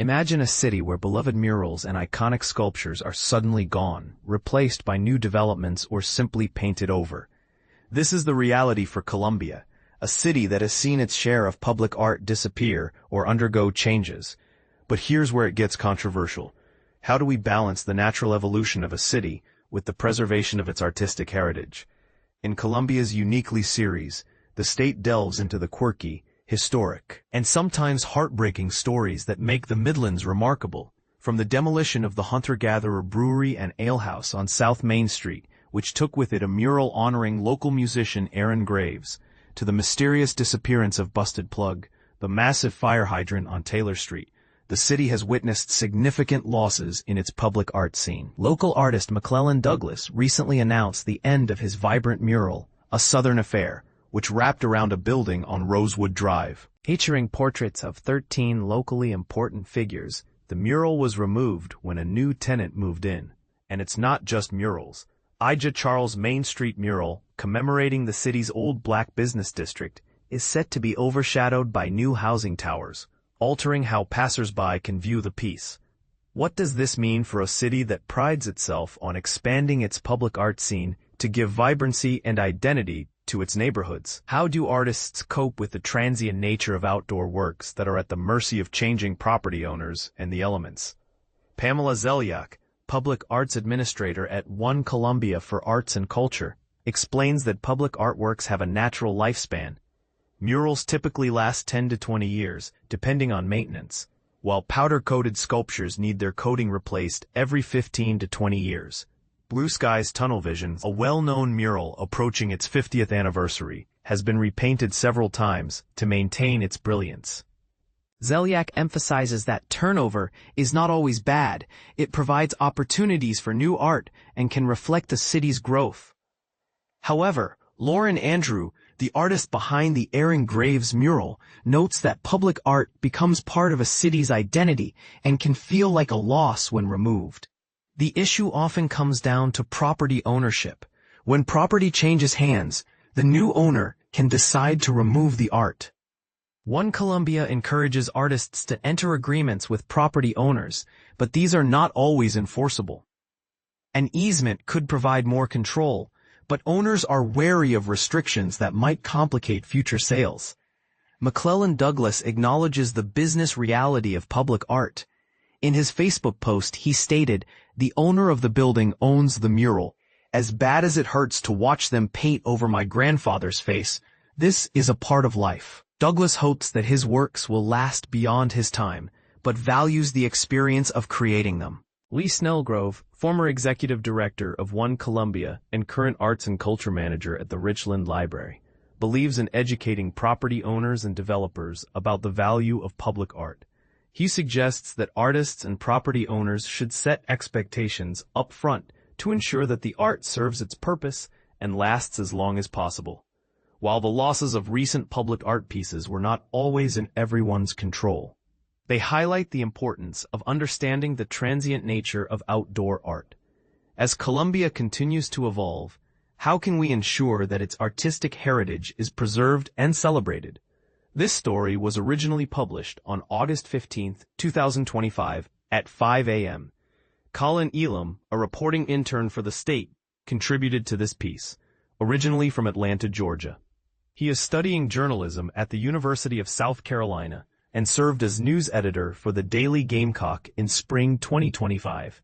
Imagine a city where beloved murals and iconic sculptures are suddenly gone, replaced by new developments or simply painted over. This is the reality for Colombia, a city that has seen its share of public art disappear or undergo changes. But here's where it gets controversial. How do we balance the natural evolution of a city with the preservation of its artistic heritage? In Colombia's Uniquely series, the state delves into the quirky, historic, and sometimes heartbreaking stories that make the Midlands remarkable, from the demolition of the hunter-gatherer brewery and alehouse on South Main Street, which took with it a mural honoring local musician Aaron Graves, to the mysterious disappearance of Busted Plug, the massive fire hydrant on Taylor Street. The city has witnessed significant losses in its public art scene. Local artist McClellan Douglas recently announced the end of his vibrant mural, A Southern Affair, which wrapped around a building on Rosewood Drive. Featuring portraits of 13 locally important figures, the mural was removed when a new tenant moved in. And it's not just murals. Ija Charles Main Street mural, commemorating the city's old black business district, is set to be overshadowed by new housing towers, altering how passers-by can view the piece. What does this mean for a city that prides itself on expanding its public art scene to give vibrancy and identity to its neighborhoods? How do artists cope with the transient nature of outdoor works that are at the mercy of changing property owners and the elements? Pamela Zelyak, Public Arts Administrator at One Columbia for Arts and Culture, explains that public artworks have a natural lifespan. Murals typically last 10 to 20 years, depending on maintenance, while powder-coated sculptures need their coating replaced every 15 to 20 years. Blue Sky's Tunnel Vision, a well-known mural approaching its 50th anniversary, has been repainted several times to maintain its brilliance. Zelyak emphasizes that turnover is not always bad. It provides opportunities for new art and can reflect the city's growth. However, Lauren Andrew, the artist behind the Aaron Graves mural, notes that public art becomes part of a city's identity and can feel like a loss when removed. The issue often comes down to property ownership. When property changes hands, the new owner can decide to remove the art. One Columbia encourages artists to enter agreements with property owners, but these are not always enforceable. An easement could provide more control, but owners are wary of restrictions that might complicate future sales. McClellan Douglas acknowledges the business reality of public art. In his Facebook post, he stated, "The owner of the building owns the mural. As bad as it hurts to watch them paint over my grandfather's face, this is a part of life." Douglas hopes that his works will last beyond his time, but values the experience of creating them. Lee Snellgrove, former executive director of One Columbia and current arts and culture manager at the Richland Library, believes in educating property owners and developers about the value of public art. He suggests that artists and property owners should set expectations up front to ensure that the art serves its purpose and lasts as long as possible. While the losses of recent public art pieces were not always in everyone's control, they highlight the importance of understanding the transient nature of outdoor art. As Colombia continues to evolve, how can we ensure that its artistic heritage is preserved and celebrated? This story was originally published on August 15, 2025, at 5 a.m. Colin Elam, a reporting intern for The State, contributed to this piece, originally from Atlanta, Georgia. He is studying journalism at the University of South Carolina and served as news editor for the Daily Gamecock in spring 2025.